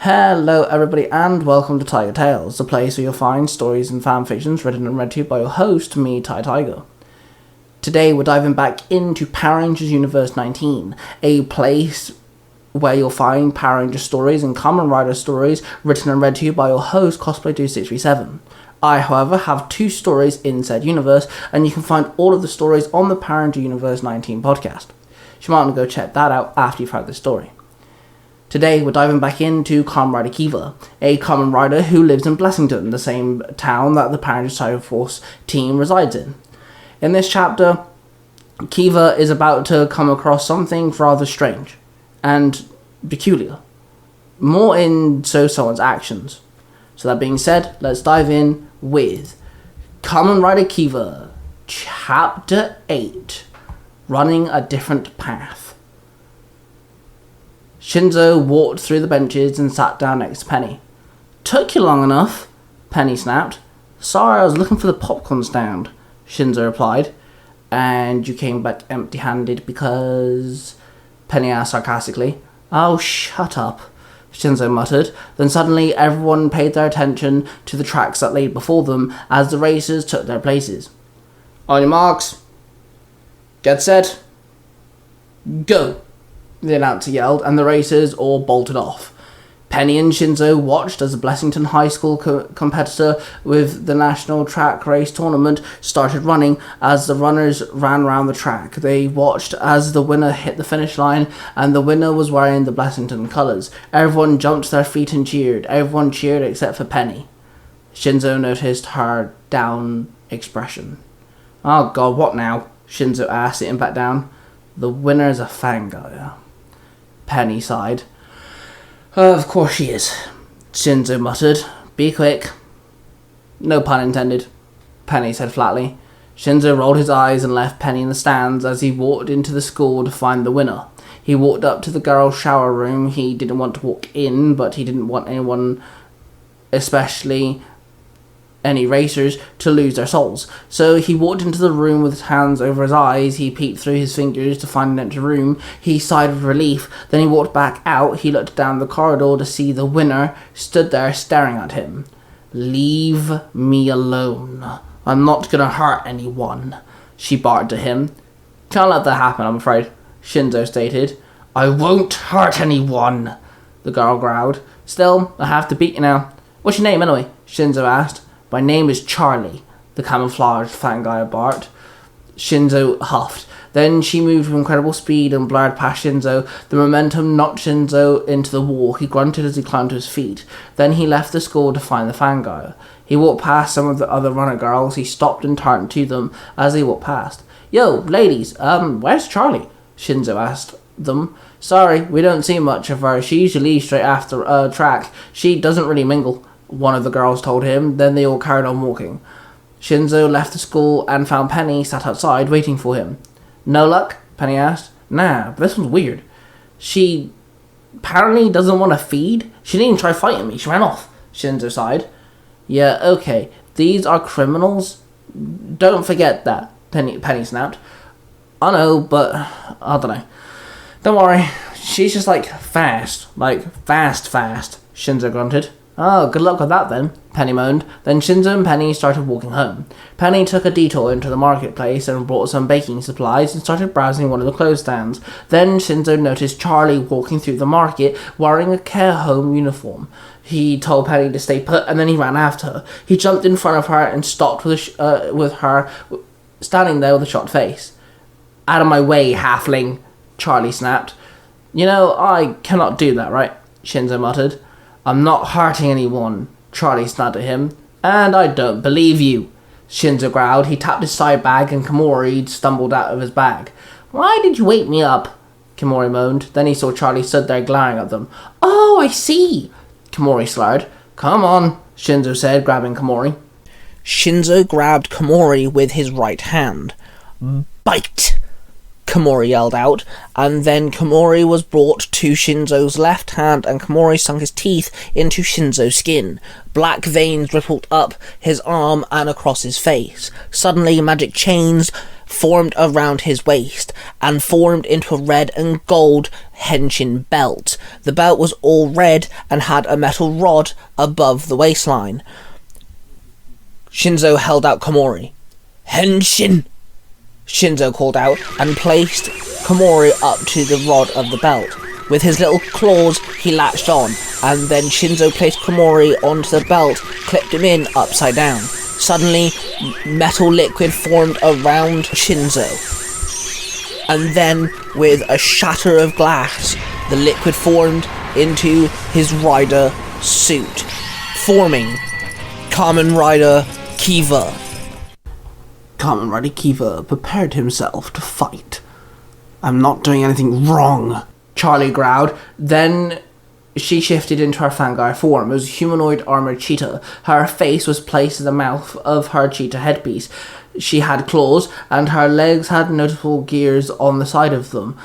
Hello everybody and welcome to Tiger Tales, the place where you'll find stories and fanfictions written and read to you by your host, me, Tai Tiger. Today we're diving back into Power Rangers Universe 19, a place where you'll find Power Rangers stories and Kamen Rider stories written and read to you by your host, Cosplay2637. I, however, have two stories in said universe, and you can find all of the stories on the Power Rangers Universe 19 podcast. You might want to go check that out after you've heard this story. Today, we're diving back into Kamen Rider Kiva, a Kamen Rider who lives in Blessington, the same town that the Power Rangers Tiger Force team resides in. In this chapter, Kiva is about to come across something rather strange and peculiar, more in someone's actions. So that being said, let's dive in with Kamen Rider Kiva, Chapter 8, Running a Different Path. Shinzo walked through the benches and sat down next to Penny. "Took you long enough," Penny snapped. "Sorry, I was looking for the popcorn stand," Shinzo replied. "And you came back empty-handed because..." Penny asked sarcastically. "Oh, shut up," Shinzo muttered. Then suddenly everyone paid their attention to the tracks that lay before them as the racers took their places. "On your marks, get set, go," the announcer yelled, and the racers all bolted off. Penny and Shinzo watched as the Blessington High School competitor with the National Track Race Tournament started running. As the runners ran around the track, they watched as the winner hit the finish line, and the winner was wearing the Blessington colours. Everyone jumped to their feet and cheered. Everyone cheered except for Penny. Shinzo noticed her down expression. "Oh god, what now?" Shinzo asked, sitting back down. "The winner is a fangirl." Penny sighed. "Of course she is," Shinzo muttered. "Be quick." "No pun intended," Penny said flatly. Shinzo rolled his eyes and left Penny in the stands as he walked into the school to find the winner. He walked up to the girls' shower room. He didn't want to walk in, but he didn't want anyone, especially any racers, to lose their souls. So he walked into the room with his hands over his eyes. He peeked through his fingers to find an empty room. He sighed with relief. Then he walked back out. He looked down the corridor to see the winner stood there staring at him. "Leave me alone. I'm not gonna hurt anyone," she barked at him. "Can't let that happen, I'm afraid," Shinzo stated. "I won't hurt anyone," the girl growled. "Still, I have to beat you now." "What's your name anyway?" Shinzo asked. "My name is Charlie," the camouflaged fat guy barked. Shinzo huffed. Then she moved with incredible speed and blurred past Shinzo. The momentum knocked Shinzo into the wall. He grunted as he climbed to his feet. Then he left the school to find the fangirl. He walked past some of the other runner girls. He stopped and turned to them as they walked past. "Yo, ladies, where's Charlie?" Shinzo asked them. "Sorry, we don't see much of her. She usually leaves straight after track. She doesn't really mingle," one of the girls told him. Then they all carried on walking. Shinzo left the school and found Penny sat outside waiting for him. "No luck?" Penny asked. "Nah, but this one's weird. She apparently doesn't want to feed. She didn't even try fighting me. She ran off," Shinzo sighed. "Yeah, okay. These are criminals. Don't forget that," Penny snapped. "I know, but I don't know. Don't worry. She's just fast. Fast, Shinzo grunted. "Oh, good luck with that then," Penny moaned. Then Shinzo and Penny started walking home. Penny took a detour into the marketplace and brought some baking supplies and started browsing one of the clothes stands. Then Shinzo noticed Charlie walking through the market wearing a care home uniform. He told Penny to stay put, and then he ran after her. He jumped in front of her and stopped with her standing there with a shocked face. "Out of my way, halfling," Charlie snapped. "You know, I cannot do that, right?" Shinzo muttered. "I'm not hurting anyone," Charlie snapped at him. "And I don't believe you," Shinzo growled. He tapped his side bag and Komori stumbled out of his bag. "Why did you wake me up?" Komori moaned. Then he saw Charlie stood there glaring at them. "Oh, I see," Komori slurred. "Come on," Shinzo said, grabbing Komori. Shinzo grabbed Komori with his right hand. "Bite!" Komori yelled out, and then Komori was brought to Shinzo's left hand, and Komori sunk his teeth into Shinzo's skin. Black veins rippled up his arm and across his face. Suddenly, magic chains formed around his waist and formed into a red and gold henshin belt. The belt was all red and had a metal rod above the waistline. Shinzo held out Komori. "Henshin!" Shinzo called out and placed Komori up to the rod of the belt. With his little claws, he latched on, and then Shinzo placed Komori onto the belt, clipped him in upside down. Suddenly, metal liquid formed around Shinzo. And then, with a shatter of glass, the liquid formed into his rider suit, forming Kamen Rider Kiva. Kamen Rider Kiva prepared himself to fight. "I'm not doing anything wrong," Charlie growled. Then she shifted into her Fangai form. It was a humanoid armored cheetah. Her face was placed in the mouth of her cheetah headpiece. She had claws, and her legs had noticeable gears on the side of them.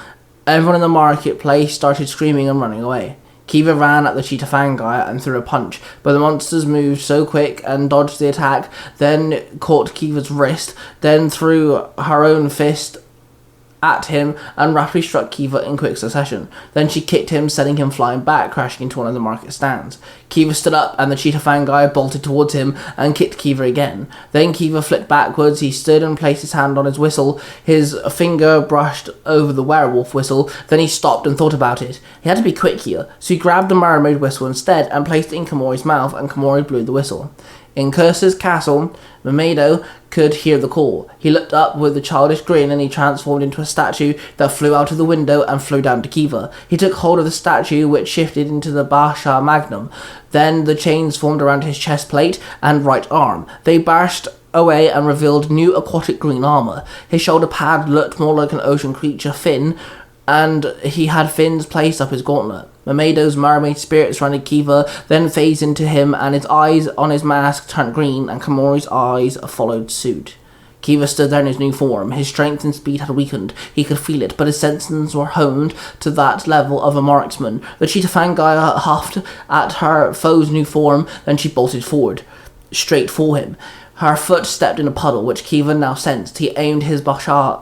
Everyone in the marketplace started screaming and running away. Kiva ran at the cheetah Fangai and threw a punch, but the monsters moved so quick and dodged the attack, then caught Kiva's wrist, then threw her own fist at him and rapidly struck Kiva in quick succession. Then she kicked him, sending him flying back, crashing into one of the market stands. Kiva stood up and the cheetah Fangai bolted towards him and kicked Kiva again. Then Kiva flipped backwards. He stood and placed his hand on his whistle. His finger brushed over the werewolf whistle. Then he stopped and thought about it. He had to be quick here, so he grabbed the mermaid whistle instead and placed it in Komori's mouth, and Komori blew the whistle. In Curse's castle, Mamedo could hear the call. He looked up with a childish grin and he transformed into a statue that flew out of the window and flew down to Kiva. He took hold of the statue, which shifted into the Basha Magnum. Then the chains formed around his chest plate and right arm. They burst away and revealed new aquatic green armor. His shoulder pad looked more like an ocean creature fin, and he had fins placed up his gauntlet. Mamedo's mermaid spirit surrounded Kiva, then phased into him, and his eyes on his mask turned green, and Komori's eyes followed suit. Kiva stood there in his new form. His strength and speed had weakened. He could feel it, but his senses were honed to that level of a marksman. The cheetah Fangai huffed at her foe's new form, then she bolted forward, straight for him. Her foot stepped in a puddle, which Kiva now sensed. He aimed his Basha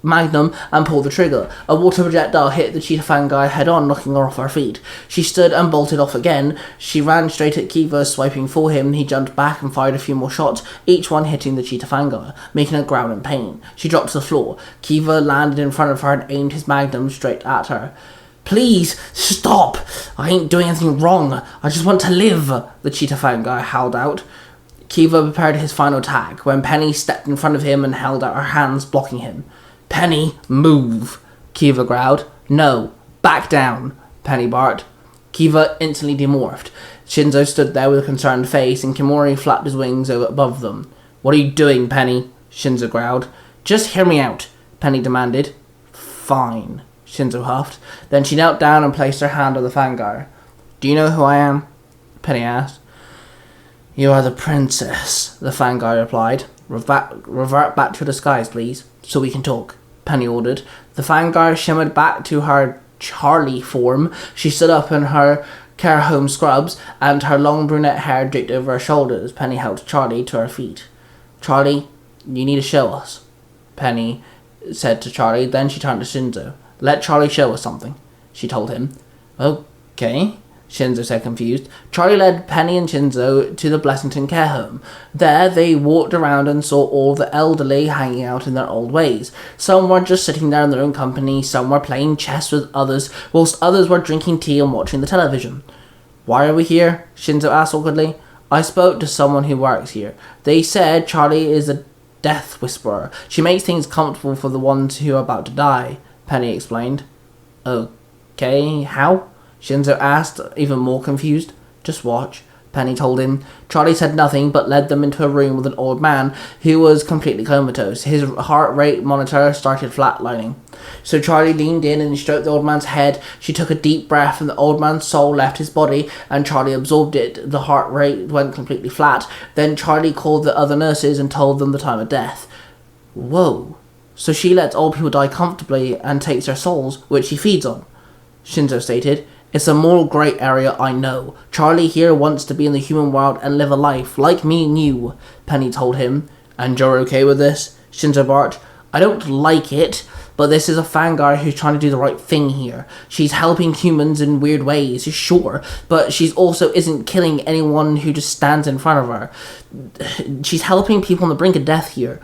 Magnum and pulled the trigger. A water projectile hit the cheetah Fangai head-on, knocking her off her feet. She stood and bolted off again. She ran straight at Kiva, swiping for him. He jumped back and fired a few more shots, each one hitting the cheetah Fangai, making her growl in pain. She dropped to the floor. Kiva landed in front of her and aimed his Magnum straight at her. "Please, stop! I ain't doing anything wrong. I just want to live," the cheetah Fangai howled out. Kiva prepared his final attack when Penny stepped in front of him and held out her hands, blocking him. "Penny, move," Kiva growled. "No, back down," Penny barked. Kiva instantly demorphed. Shinzo stood there with a concerned face, and Komori flapped his wings above them. "What are you doing, Penny?" Shinzo growled. "Just hear me out," Penny demanded. "Fine," Shinzo huffed. Then she knelt down and placed her hand on the Fangar. "Do you know who I am?" Penny asked. "You are the princess," the Fangar replied. Revert back to your disguise, please, so we can talk," Penny ordered. The Fangar shimmered back to her Charlie form. She stood up in her care home scrubs, and her long brunette hair draped over her shoulders. Penny helped Charlie to her feet. "Charlie, you need to show us," Penny said to Charlie. Then she turned to Shinzo. "Let Charlie show us something," she told him. "Okay," Shinzo said, confused. Charlie led Penny and Shinzo to the Blessington care home. There they walked around and saw all the elderly hanging out in their old ways. Some were just sitting there in their own company, some were playing chess with others, whilst others were drinking tea and watching the television. "Why are we here?" Shinzo asked awkwardly. "I spoke to someone who works here. They said Charlie is a death whisperer. She makes things comfortable for the ones who are about to die," Penny explained. "Okay, how?" Shinzo asked, even more confused. "Just watch," Penny told him. Charlie said nothing, but led them into a room with an old man who was completely comatose. His heart rate monitor started flatlining. So Charlie leaned in and stroked the old man's head. She took a deep breath and the old man's soul left his body, and Charlie absorbed it. The heart rate went completely flat. Then Charlie called the other nurses and told them the time of death. "Whoa. So she lets old people die comfortably and takes their souls, which she feeds on," Shinzo stated. "It's a moral grey area, I know. Charlie here wants to be in the human world and live a life, like me and you," Penny told him. "And you're okay with this?" Shinzo barked. I don't like it, but this is a fangirl who's trying to do the right thing here. She's helping humans in weird ways, sure, but she's also isn't killing anyone who just stands in front of her. She's helping people on the brink of death here.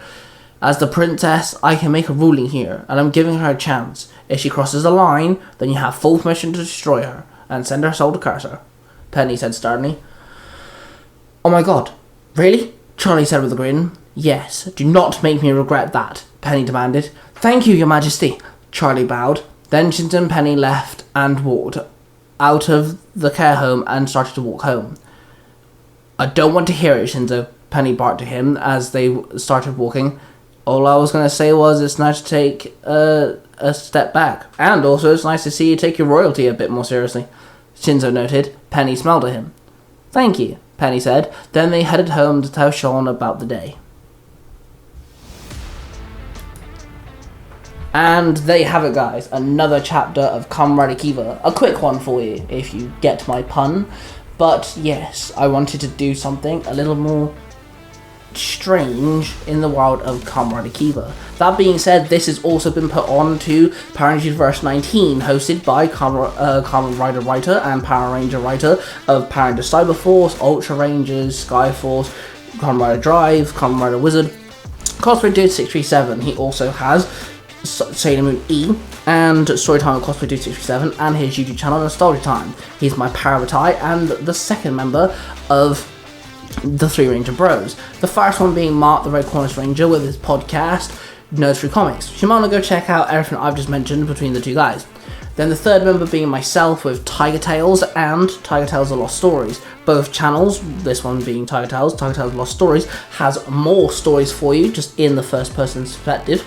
As the princess, I can make a ruling here, and I'm giving her a chance. If she crosses the line, then you have full permission to destroy her, and send her soul to curse her, Penny said sternly. Oh my god, really? Charlie said with a grin. Yes, do not make me regret that, Penny demanded. Thank you, your majesty, Charlie bowed. Then Shinzo and Penny left and walked out of the care home and started to walk home. I don't want to hear it, Shinzo, Penny barked to him as they started walking. All I was going to say was it's nice to take a step back. And also it's nice to see you take your royalty a bit more seriously, Shinzo noted. Penny smiled at him. Thank you, Penny said. Then they headed home to tell Sean about the day. And there you have it, guys. Another chapter of Kamen Rider Kiva. A quick one for you, if you get my pun. But yes, I wanted to do something a little more strange in the world of Kamen Rider Kiva. That being said, this has also been put on to Power Rangers Verse 19, hosted by Kamen Rider writer and Power Ranger writer of Power Rangers Cyber Force, Ultra Rangers, Sky Force, Kamen Rider Drive, Kamen Rider Wizard, Cosplay Dude 637. He also has Sailor Moon E and Storytime with Cosplay Dude 637 and his YouTube channel Nostalgia Time. He's my Power Tai and the second member of the Three Ranger Bros. The first one being Mark the Red Cornice Ranger with his podcast Nerds Through Comics. You might want to go check out everything I've just mentioned between the two guys. Then the third member being myself with Tiger Tales and Tiger Tales The Lost Stories. Both channels, this one being Tiger Tales Lost Stories, has more stories for you, just in the first person perspective.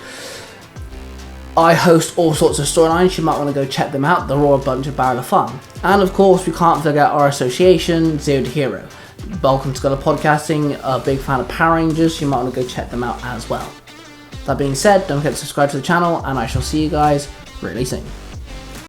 I host all sorts of storylines, you might want to go check them out, they're all a bunch of barrel of fun. And of course, we can't forget our association, Zero to Hero. Welcome to Scholar Podcasting, a big fan of Power Rangers, you might want to go check them out as well. That being said, don't forget to subscribe to the channel, and I shall see you guys really soon.